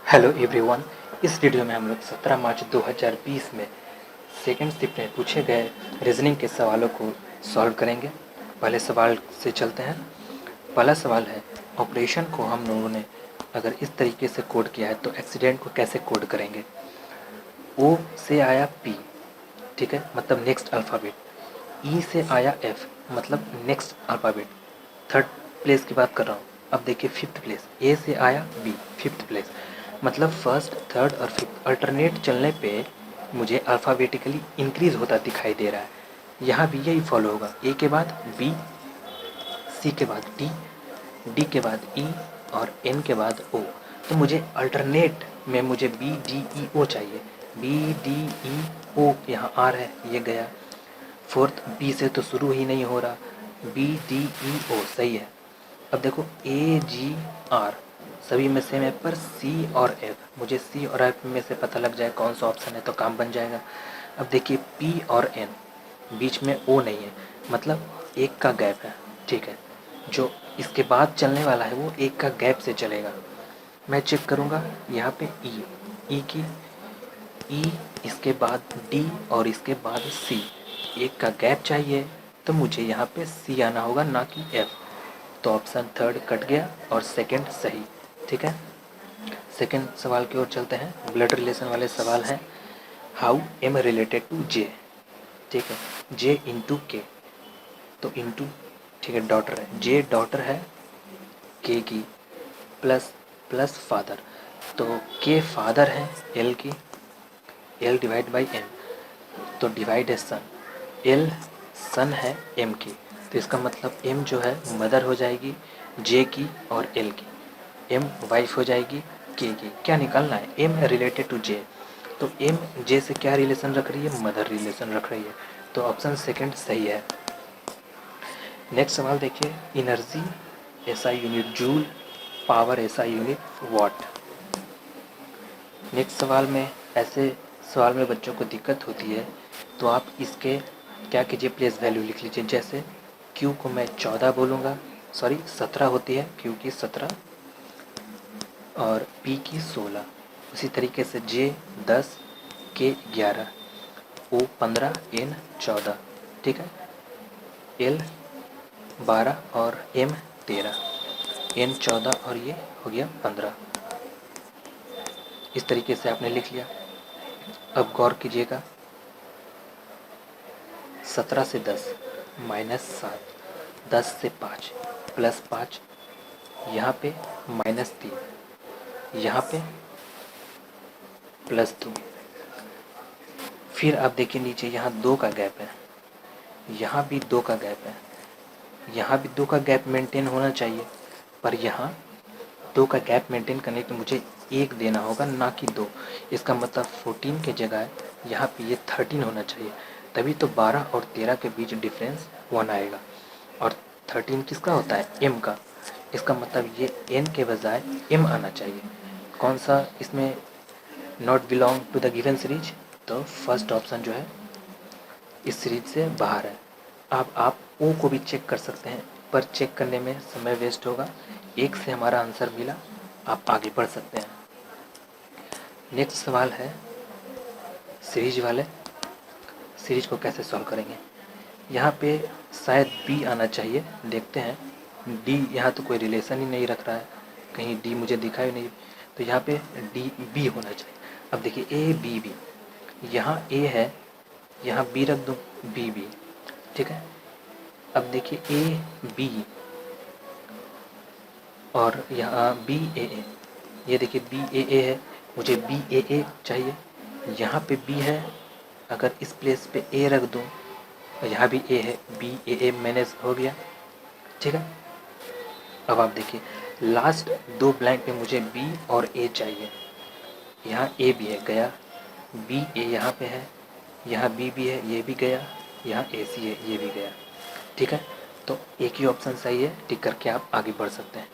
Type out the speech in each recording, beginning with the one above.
Hello everyone. इस video में हम लोग 17 मार्च 2020 में सेकेंड शिफ्ट में पूछे गए रीजनिंग के सवालों को सॉल्व करेंगे। पहले सवाल से चलते हैं। पहला सवाल है, ऑपरेशन को हम लोगों ने अगर इस तरीके से कोड किया है तो एक्सीडेंट को कैसे कोड करेंगे। ओ से आया पी, ठीक है, मतलब नेक्स्ट अल्फ़ाबेट। ई से आया एफ, मतलब नेक्स्ट अल्फ़ाबेट। थर्ड प्लेस की बात कर रहा हूँ। अब देखिए फिफ्थ प्लेस, ए से आया बी, फिफ्थ प्लेस, मतलब फर्स्ट थर्ड और फिफ्थ अल्टरनेट चलने पे मुझे अल्फ़ाबेटिकली इंक्रीज़ होता दिखाई दे रहा है। यहाँ भी यही फॉलो होगा, ए के बाद बी, सी के बाद डी, डी के बाद ई और एन के बाद ओ। तो मुझे अल्टरनेट में मुझे बी डी ई ओ चाहिए। बी डी ई ओ यहाँ आर है, ये गया। फोर्थ बी से तो शुरू ही नहीं हो रहा, बी डी ई ओ सही है। अब देखो ए जी आर सभी में सेम है, पर सी और एफ, मुझे सी और एफ में से पता लग जाए कौन सा ऑप्शन है तो काम बन जाएगा। अब देखिए पी और एन, बीच में ओ नहीं है, मतलब एक का गैप है, ठीक है। जो इसके बाद चलने वाला है वो एक का गैप से चलेगा। मैं चेक करूँगा यहाँ पे ई की, ई इसके बाद डी और इसके बाद सी, एक का गैप चाहिए तो मुझे यहाँ पे सी आना होगा, ना कि एफ। तो ऑप्शन थर्ड कट गया और सेकंड सही, ठीक है। सेकंड सवाल की ओर चलते हैं। ब्लड रिलेशन वाले सवाल हैं। हाउ एम रिलेटेड टू जे, ठीक है, जे इंटू के, तो इंटू, ठीक है, डॉटर है, जे डॉटर है के की, प्लस प्लस फादर, तो के फादर है एल की, एल डिवाइड बाई एम, तो डिवाइड है सन, एल सन है एम की, तो इसका मतलब एम जो है मदर हो जाएगी जे की और एल की, एम वाइफ हो जाएगी के की। क्या निकालना है, एम रिलेटेड टू जे, तो एम जे से क्या रिलेशन रख रही है, मदर रिलेशन रख रही है, तो ऑप्शन सेकंड सही है। नेक्स्ट सवाल देखिए, energy SI unit joule, power SI unit watt. Next सवाल में, ऐसे सवाल में बच्चों को दिक्कत होती है तो आप इसके क्या कीजिए, प्लेस वैल्यू लिख लीजिए। जैसे Q को मैं 14 बोलूँगा, सॉरी 17 होती है, Q की 17 और P की 16। उसी तरीके से J 10, K 11, O 15, N 14, ठीक है, L 12 और M 13, N 14 और ये हो गया 15। इस तरीके से आपने लिख लिया। अब गौर कीजिएगा, 17 से 10 माइनस 7, 10 से 5 प्लस 5, यहाँ पे माइनस 3, यहाँ पे प्लस 2। फिर आप देखिए नीचे यहाँ 2 का गैप है, यहाँ भी 2 का गैप है, यहाँ भी 2 का गैप मेंटेन होना चाहिए, पर यहाँ 2 का गैप मेंटेन करने के लिए मुझे 1 देना होगा, ना कि 2। इसका मतलब 14 के जगह यहाँ पे ये 13 होना चाहिए, तभी तो 12 और 13 के बीच डिफरेंस 1 आएगा। और 13 किसका होता है, m का। इसका मतलब ये n के बजाय m आना चाहिए। कौन सा इसमें not belong to the given series, तो फर्स्ट ऑप्शन जो है इस सीरीज से बाहर है। अब आप ओ को भी चेक कर सकते हैं, पर चेक करने में समय वेस्ट होगा। 1 से हमारा आंसर मिला, आप आगे बढ़ सकते हैं। नेक्स्ट सवाल है सीरीज वाले, सीरीज को कैसे सॉल्व करेंगे। यहाँ पे शायद बी आना चाहिए, देखते हैं। डी यहाँ तो कोई रिलेशन ही नहीं रख रहा है, कहीं डी मुझे दिखा ही नहीं, तो यहाँ पे डी बी होना चाहिए। अब देखिए ए बी बी, यहाँ ए है, यहाँ बी रख दूँ, बी बी, ठीक है। अब देखिए ए बी और यहाँ बी ए, ये देखिए बी ए है, मुझे बी ए चाहिए। यहाँ पे बी है, अगर इस प्लेस पे ए रख दूँ, यहाँ भी ए है, बी ए मैनेज हो गया, ठीक है। अब आप देखिए लास्ट 2 ब्लैंक में मुझे बी और ए चाहिए। यहाँ ए भी है, गया, बी ए यहाँ पे है, यहाँ बी भी है, ये भी गया, यहाँ ए सी है, ये भी गया, ठीक है। तो एक ही ऑप्शन सही है, टिक करके आप आगे बढ़ सकते हैं,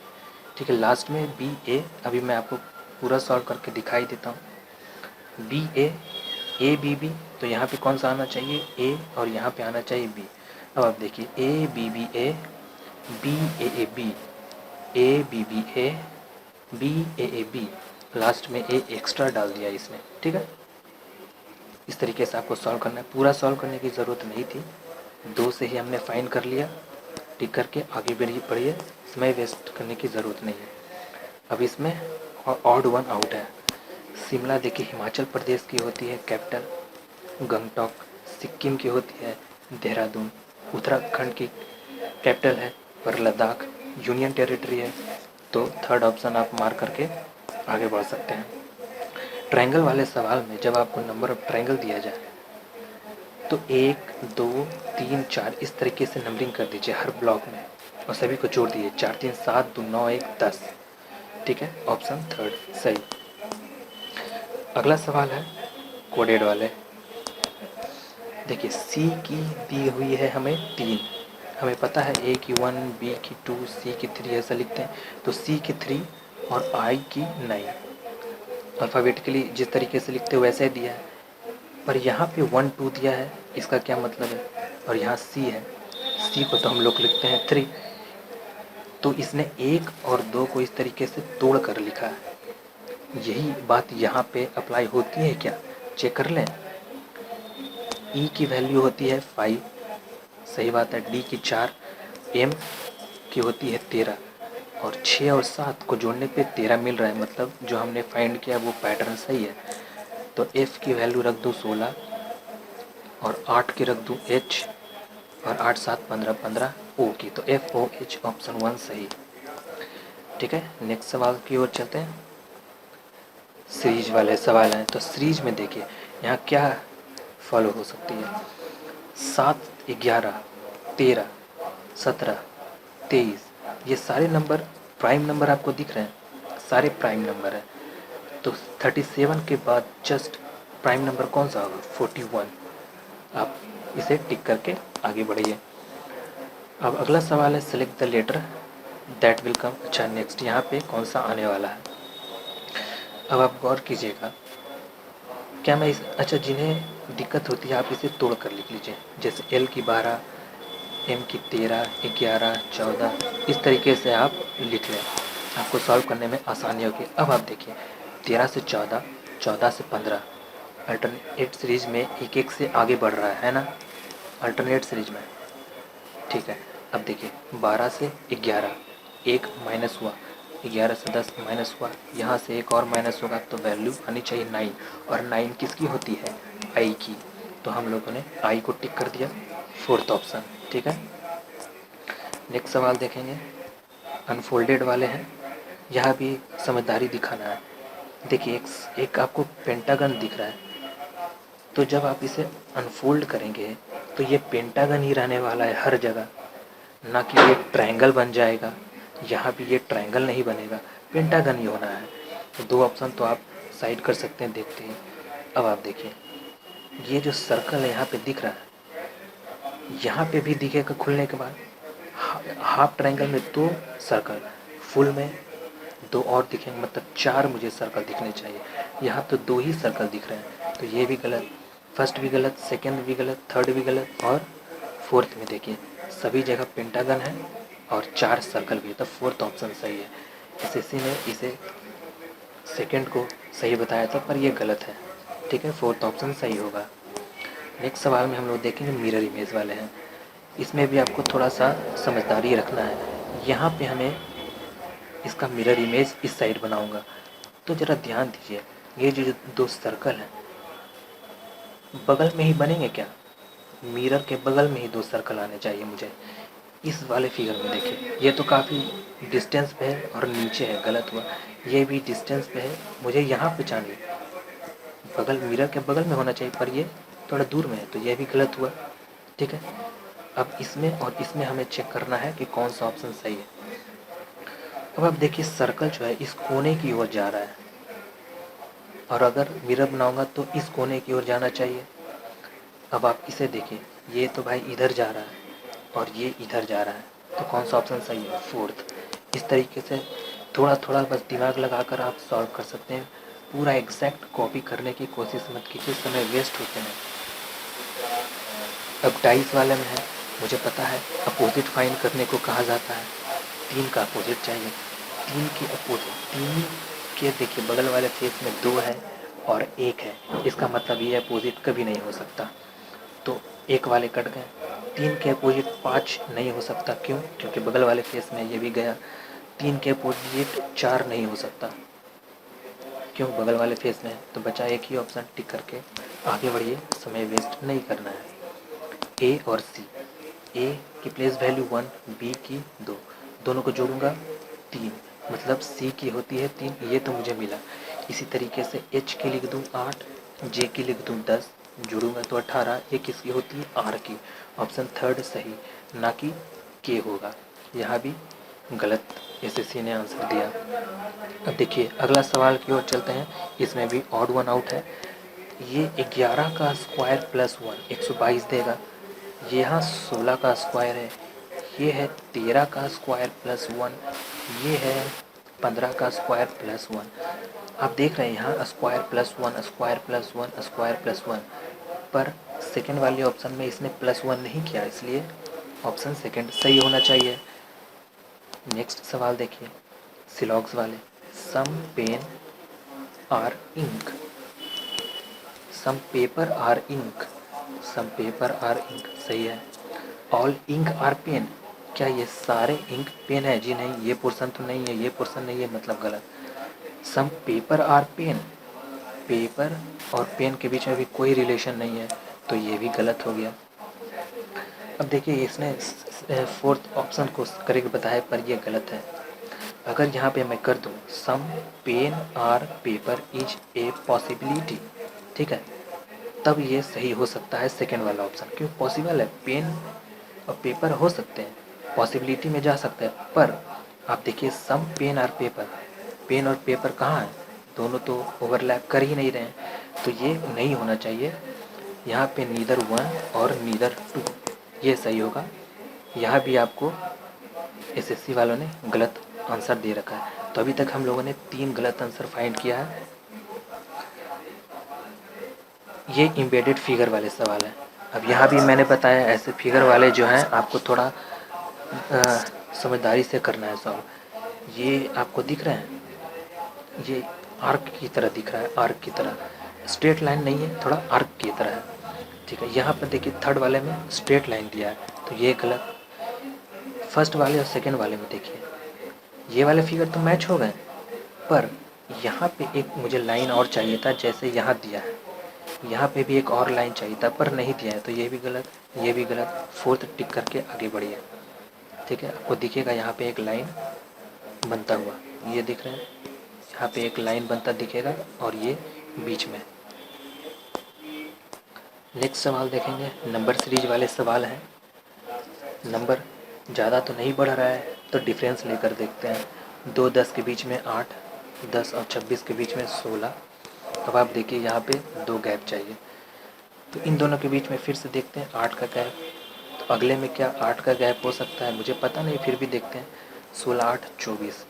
ठीक है। लास्ट में बी ए, अभी मैं आपको पूरा सॉल्व करके दिखाई देता हूँ। बी ए बी बी, तो यहाँ पे कौन सा आना चाहिए, ए, और यहाँ पे आना चाहिए बी। अब आप देखिए A B A, B A B, A B A, B A B, last में ए एक्स्ट्रा डाल दिया इसने, ठीक है। इस तरीके से आपको सॉल्व करना है। पूरा सॉल्व करने की ज़रूरत नहीं थी, 2 से ही हमने फाइंड कर लिया। टिक करके आगे बढ़िए, समय वेस्ट करने की ज़रूरत नहीं है। अब इसमें ऑड वन आउट है। शिमला देखिए हिमाचल प्रदेश की होती है कैपिटल, गंगटोक सिक्किम की होती है, देहरादून उत्तराखंड की कैपिटल है, पर लद्दाख यूनियन टेरिटरी है। तो थर्ड ऑप्शन आप मार्क करके आगे बढ़ सकते हैं। ट्रायंगल वाले सवाल में जब आपको नंबर ऑफ ट्रायंगल दिया जाए तो 1 2 3 4 इस तरीके से नंबरिंग कर दीजिए हर ब्लॉक में और सभी को जोड़ दीजिए। 4 3 7 2 9 1 10, ठीक है। ऑप्शन थर्ड सही। अगला सवाल है कोडेड वाले। देखिए सी की दी हुई है हमें 3, हमें पता है ए की 1 बी की 2 सी की 3 ऐसा लिखते हैं। तो सी की 3 और आई की 9 अल्फ़ाबेटिकली जिस तरीके से लिखते हो वैसे ही दिया है, पर यहाँ पे 1 2 दिया है, इसका क्या मतलब है। और यहाँ सी है, सी को तो हम लोग लिखते हैं 3, तो इसने 1 और 2 को इस तरीके से तोड़ कर लिखा है। यही बात यहाँ पे अप्लाई होती है क्या, चेक कर लें। ई की वैल्यू होती है 5, सही बात है। डी की 4, एम की होती है 13 और 6 और 7 को जोड़ने पे 13 मिल रहा है, मतलब जो हमने फाइंड किया वो पैटर्न सही है। तो एफ़ की वैल्यू रख दूँ 16 और 8 की रख दूँ एच और 8 7 15 15 ओ की, तो एफ ओ एच ऑप्शन 1 सही, ठीक है। नेक्स्ट सवाल की ओर चलते हैं। सीरीज वाले सवाल हैं, तो सीरीज में देखिए यहाँ क्या फॉलो हो सकती है। 7 11 13 17 23 ये सारे नंबर प्राइम नंबर आपको दिख रहे हैं, सारे प्राइम नंबर हैं। तो 37 के बाद जस्ट प्राइम नंबर कौन सा होगा, 41। आप इसे टिक करके आगे बढ़िए। अब अगला सवाल है select the letter that will come. अच्छा नेक्स्ट यहाँ पे कौन सा आने वाला है, अब आप गौर कीजिएगा। क्या मैं इस अच्छा जिन्हें दिक्कत होती है आप इसे तोड़ कर लिख लीजिए, जैसे एल की 12, एम की 13 11 14 इस तरीके से आप लिख लें, आपको सॉल्व करने में आसानी होगी। अब आप देखिए 13 से 14, 14 से 15 अल्टरनेट सीरीज में एक एक से आगे बढ़ रहा है ना, अल्टरनेट सीरीज में, ठीक है। अब देखिए 12 से 11 एक माइनस हुआ, 11 से 10 माइनस हुआ, यहाँ से एक और माइनस होगा, तो वैल्यू आनी चाहिए 9, और 9 किसकी होती है, आई की। तो हम लोगों ने आई को टिक कर दिया, फोर्थ ऑप्शन, ठीक है। नेक्स्ट सवाल देखेंगे, अनफोल्डेड वाले हैं। यहाँ भी समझदारी दिखाना है। देखिए एक आपको पेंटागन दिख रहा है, तो जब आप इसे अनफोल्ड करेंगे तो ये पेंटागन ही रहने वाला है हर जगह, ना कि ये ट्रायंगल बन जाएगा। यहाँ भी ये ट्रायंगल नहीं बनेगा, पेंटागन ही होना है। तो 2 ऑप्शन तो आप साइड कर सकते हैं देखते ही। अब आप देखिए ये जो सर्कल है यहाँ पे दिख रहा है, यहाँ पे भी दिखेगा खुलने के बाद। हाफ ट्रायंगल में 2 सर्कल, फुल में 2 और दिखेंगे, मतलब 4 मुझे सर्कल दिखने चाहिए। यहाँ तो 2 ही सर्कल दिख रहे हैं, तो ये भी गलत, फर्स्ट भी गलत, सेकंड भी गलत, थर्ड भी गलत, और फोर्थ में देखिए सभी जगह पेंटागन है और 4 सर्कल भी है, तो फोर्थ ऑप्शन सही है। एसएससी ने इसे सेकंड को सही बताया था, पर ये गलत है, ठीक है। फोर्थ ऑप्शन सही होगा। नेक्स्ट सवाल में हम लोग देखेंगे मिरर इमेज वाले हैं। इसमें भी आपको थोड़ा सा समझदारी रखना है। यहाँ पे हमें इसका मिरर इमेज इस साइड बनाऊंगा, तो ज़रा ध्यान दीजिए, ये जो 2 सर्कल हैं बगल में ही बनेंगे क्या, मिरर के बगल में ही 2 सर्कल आने चाहिए मुझे। इस वाले फिगर में देखिए ये तो काफ़ी डिस्टेंस पे है और नीचे है, गलत हुआ। ये भी डिस्टेंस पे है, मुझे यहाँ पे चाहिए, बगल मिरर के बगल में होना चाहिए, पर ये थोड़ा दूर में है, तो ये भी गलत हुआ, ठीक है। अब इसमें और इसमें हमें चेक करना है कि कौन सा ऑप्शन सही है। अब आप देखिए सर्कल जो है इस कोने की ओर जा रहा है, और अगर मिरर बनाऊंगा तो इस कोने की ओर जाना चाहिए। अब आप इसे देखिए, ये तो भाई इधर जा रहा है और ये इधर जा रहा है, तो कौन सा ऑप्शन सही है, फोर्थ। इस तरीके से थोड़ा थोड़ा बस दिमाग लगाकर आप सॉल्व कर सकते हैं। पूरा एग्जैक्ट कॉपी करने की कोशिश मत कीजिए, समय वेस्ट होते हैं। अब डाइस वाले में है, मुझे पता है अपोजिट फाइंड करने को कहा जाता है। 3 का अपोजिट चाहिए, 3 की अपोजिट, 3 केस देखिए, बगल वाले फेस में 2 है और 1 है, इसका मतलब ये अपोजिट कभी नहीं हो सकता, तो 1 वाले कट गए। 3 के अपोजिट 5 नहीं हो सकता, क्यों? क्योंकि बगल वाले फेस में ये भी गया। 3 के अपोजिट 4 नहीं हो सकता, क्यों? बगल वाले फेस में। तो बचा एक ही ऑप्शन, टिक करके आगे बढ़िए, समय वेस्ट नहीं करना है। ए और सी, ए की प्लेस वैल्यू 1, बी की 2, दोनों को जोड़ूंगा 3, मतलब सी की होती है 3, ये तो मुझे मिला। इसी तरीके से एच की लिख दूँ 8, जे की लिख दूँ 10, जोड़ूंगा तो 18, ये किसकी होती है? आर की। ऑप्शन थर्ड सही, ना कि के होगा। यहाँ भी गलत एसएससी ने आंसर दिया। अब देखिए अगला सवाल की ओर चलते हैं, इसमें भी ऑड वन आउट है। ये 11 का स्क्वायर प्लस 1 122 देगा। यहाँ 16 का स्क्वायर है, ये है 13 का स्क्वायर प्लस 1, ये है 15 का स्क्वायर प्लस 1। आप देख रहे हैं यहाँ square plus 1, square plus 1, square plus 1, पर सेकेंड वाले ऑप्शन में इसने प्लस 1 नहीं किया, इसलिए ऑप्शन सेकेंड सही होना चाहिए। नेक्स्ट सवाल देखिए, सिलॉग्स वाले। Some pen are ink, some paper are ink, some paper are ink सही है। ऑल इंक आर पेन, क्या ये सारे इंक पेन है? जी नहीं, ये पोर्शन तो नहीं है, ये पोर्शन नहीं है, मतलब गलत। सम पेपर आर पेन, पेपर और पेन के बीच में भी कोई रिलेशन नहीं है, तो ये भी गलत हो गया। अब देखिए इसने फोर्थ ऑप्शन को करेक्ट बताया, पर ये गलत है। अगर यहाँ पे मैं कर दूँ some pen are paper is a possibility, ठीक है, तब ये सही हो सकता है सेकेंड वाला ऑप्शन, क्यों? पॉसिबल है, पेन और पेपर हो सकते हैं, पॉसिबिलिटी में जा सकते हैं। पर आप देखिए some pen are paper, pen और पेपर कहाँ है? दोनों तो ओवरलैप कर ही नहीं रहे हैं, तो ये नहीं होना चाहिए। यहाँ पे नीदर 1 और नीदर 2, ये सही होगा। यहाँ भी आपको एसएससी वालों ने गलत आंसर दे रखा है। तो अभी तक हम लोगों ने 3 गलत आंसर फाइंड किया है। ये एम्बेडेड फिगर वाले सवाल हैं। अब यहाँ भी मैंने बताया ऐसे फिगर वाले जो हैं आपको थोड़ा समझदारी से करना है सॉल्व। ये आपको दिख रहे हैं, ये आर्क की तरह दिख रहा है, आर्क की तरह, स्ट्रेट लाइन नहीं है, थोड़ा आर्क की तरह है, ठीक है। यहाँ पर देखिए थर्ड वाले में स्ट्रेट लाइन दिया है, तो ये गलत। फर्स्ट वाले और सेकेंड वाले में देखिए ये वाले फिगर तो मैच हो गए, पर यहाँ पे एक मुझे लाइन और चाहिए था, जैसे यहाँ दिया है, यहाँ पे भी एक और लाइन चाहिए था, पर नहीं दिया है, तो ये भी गलत, ये भी गलत। फोर्थ टिक करके आगे बढ़िए, ठीक है। आपको दिखेगा यहाँ पे एक लाइन बनता हुआ, ये दिख रहे हैं, यहाँ पे एक लाइन बनता दिखेगा और ये बीच में। नेक्स्ट सवाल देखेंगे, नंबर सीरीज वाले सवाल हैं। नंबर ज़्यादा तो नहीं बढ़ रहा है, तो डिफरेंस लेकर देखते हैं। 2 10 के बीच में 8, 10 और 26 के बीच में 16। अब आप देखिए यहाँ पे 2 गैप चाहिए, तो इन दोनों के बीच में फिर से देखते हैं 8 का गैप। तो अगले में क्या 8 का गैप हो सकता है? मुझे पता नहीं, फिर भी देखते हैं। 16 8 24,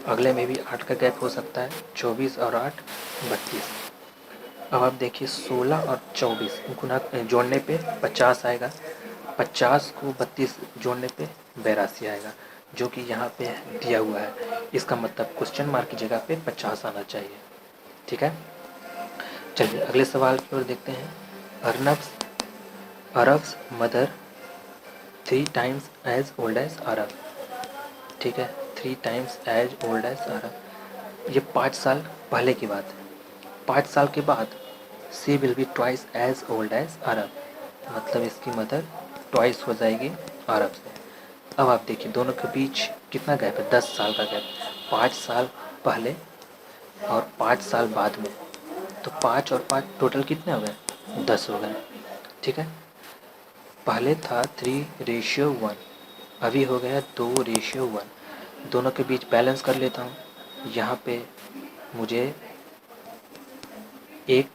अगले में भी 8 का गैप हो सकता है, 24 और 8 32। अब आप देखिए 16 और 24 गुना जोड़ने पे 50 आएगा, 50 को 32 जोड़ने पे 82 आएगा, जो कि यहाँ पे दिया हुआ है। इसका मतलब क्वेश्चन मार्क की जगह पे 50 आना चाहिए, ठीक है। चलिए अगले सवाल की ओर देखते हैं। Arab's mother 3 times as old as Arab, ठीक है, 3 times as old as Arab. ये 5 साल पहले की बात है। 5 साल के बाद she will be twice as old as Arab, मतलब इसकी मदर ट्वाइस हो जाएगी अरब से। अब आप देखिए दोनों के बीच कितना गैप है? 10 साल का गैप। 5 साल पहले और 5 साल बाद में, तो 5 और 5 टोटल कितने हो गए? 10 हो गए, ठीक है। पहले था 3:1, अभी हो गया 2:1। दोनों के बीच बैलेंस कर लेता हूँ। यहाँ पे मुझे 1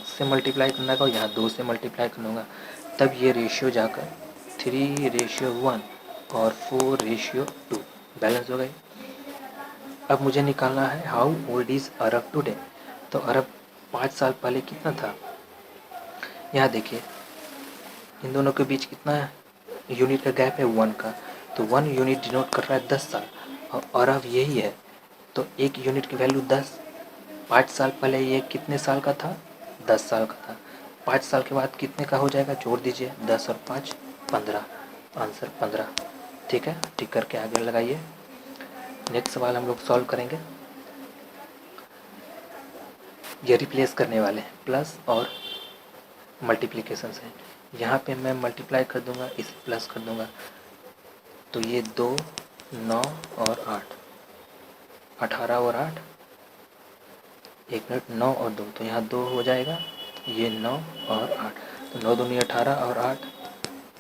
से मल्टीप्लाई करना होगा, यहाँ 2 से मल्टीप्लाई करना होगा, तब ये रेशियो जाकर 3:1 और 4:2 बैलेंस हो गई। अब मुझे निकालना है how old is Arab today. तो अरब 5 साल पहले कितना था? यहाँ देखिए इन दोनों के बीच कितना यूनिट का गैप है? 1 का, तो 1 यूनिट डिनोट कर रहा है 10 साल, और अरब यही है, तो एक यूनिट की वैल्यू 10। 5 साल पहले ये कितने साल का था? 10 साल का था। 5 साल के बाद कितने का हो जाएगा? जोड़ दीजिए, 10 और 5 15, आंसर 15। ठीक है, टिक करके आगे लगाइए। नेक्स्ट सवाल हम लोग सॉल्व करेंगे। ये रिप्लेस करने वाले हैं, प्लस और मल्टीप्लिकेशन से। यहाँ पे मैं मल्टीप्लाई कर दूंगा, इसे प्लस कर दूंगा, तो ये 2, 9 और 8, 18 और 8, 1 मिनट, 9 और 2, तो यहाँ 2 हो जाएगा, ये 9 और 8, तो 9 दूनी 18 और 8,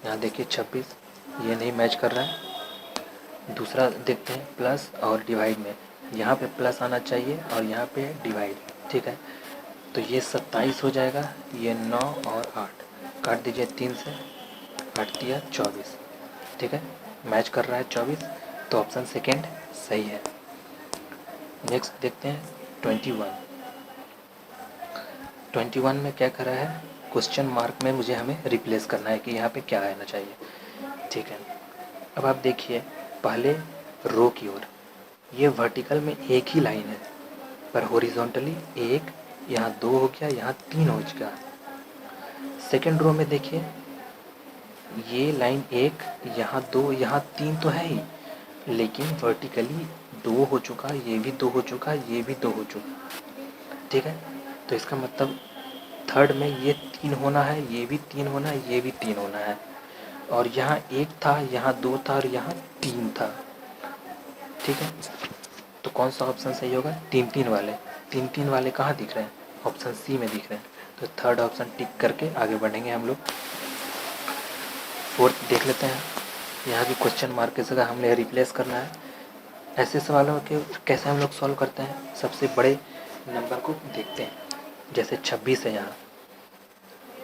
यहाँ देखिए 26, ये नहीं मैच कर रहा है। दूसरा देखते हैं, प्लस और डिवाइड में। यहाँ पे प्लस आना चाहिए और यहाँ पे डिवाइड। ठीक है, तो ये 27 हो जाएगा, ये 9 और 8, काट दीजिए 3 से, 8 दिया 24। ठीक है, मैच कर रहा है 24, तो ऑप्शन सेकेंड सही है। नेक्स्ट देखते हैं 21। 21 में क्या कर रहा है? क्वेश्चन मार्क में मुझे हमें रिप्लेस करना है कि यहाँ पे क्या आना चाहिए। ठीक है, अब आप देखिए पहले रो की ओर, ये वर्टिकल में एक ही लाइन है, पर हॉरिजॉन्टली एक, यहाँ 2 हो गया, यहाँ 3 हो गया। सेकेंड रो में देखिए, ये लाइन 1, यहाँ 2, यहाँ 3 तो है ही, लेकिन वर्टिकली 2 हो चुका, ये भी 2 हो चुका, ये भी 2 हो चुका। ठीक है, तो इसका मतलब थर्ड में ये 3 होना है, ये भी 3 होना है, ये भी 3 होना है, और यहाँ 1 था, यहाँ 2 था और यहाँ 3 था। ठीक है, तो कौन सा ऑप्शन सही होगा? 3-3 वाले। 3-3 वाले कहाँ दिख रहे हैं? ऑप्शन सी में दिख रहे हैं, तो थर्ड ऑप्शन टिक करके आगे बढ़ेंगे हम लोग। फोर्थ देख लेते हैं, यहाँ भी क्वेश्चन मार्क की जगह हमने रिप्लेस करना है। ऐसे सवालों के कैसे हम लोग सॉल्व करते हैं? सबसे बड़े नंबर को देखते हैं, जैसे 26 है, यहाँ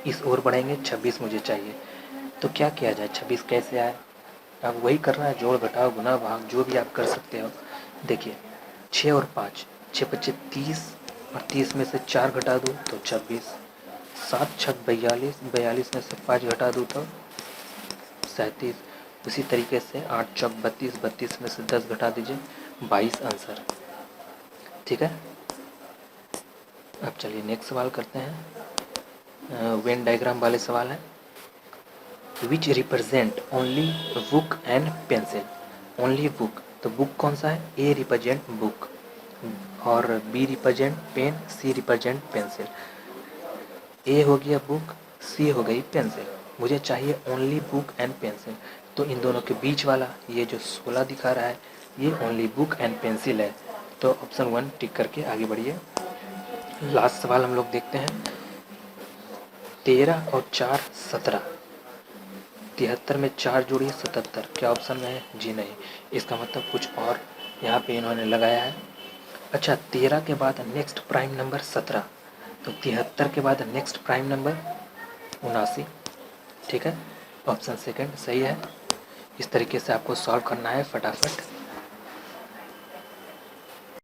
इस ओर बढ़ेंगे, 26 मुझे चाहिए, तो क्या किया जाए? 26 कैसे आए? अब वही करना है, जोड़ घटाव गुना भाग, जो भी आप कर सकते हो। देखिए 6 और 5, 6 25 30, और 30 में से 4 घटा दूँ तो 26, 7 छक 42, 42 में से 5 घटा दूँ तो 37। उसी तरीके से 8 चौक 32, 32 में से 10 घटा दीजिए, 22 आंसर। ठीक है, अब चलिए नेक्स्ट सवाल करते हैं। वेन डायग्राम वाले सवाल हैं। Which represent only book and pencil? Only book, तो बुक कौन सा है? ए रिप्रेजेंट बुक, और बी रिप्रेजेंट पेन, सी रिप्रेजेंट पेंसिल। ए हो गया बुक, सी हो गई पेंसिल, मुझे चाहिए ओनली बुक एंड पेंसिल। तो इन दोनों के बीच वाला ये जो 16 दिखा रहा है, ये ओनली बुक एंड पेंसिल है, तो ऑप्शन 1 टिक करके आगे बढ़िए। लास्ट सवाल हम लोग देखते हैं। 13 और 4 17, 73 में 4 जोड़िए 77, क्या ऑप्शन में है? जी नहीं, इसका मतलब कुछ और यहाँ पे इन्होंने लगाया है। अच्छा, 13 के बाद नेक्स्ट प्राइम नंबर 17, तो 73 के बाद नेक्स्ट प्राइम नंबर 79। ठीक है, ऑप्शन सेकंड सही है। इस तरीके से आपको सॉल्व करना है फटाफट।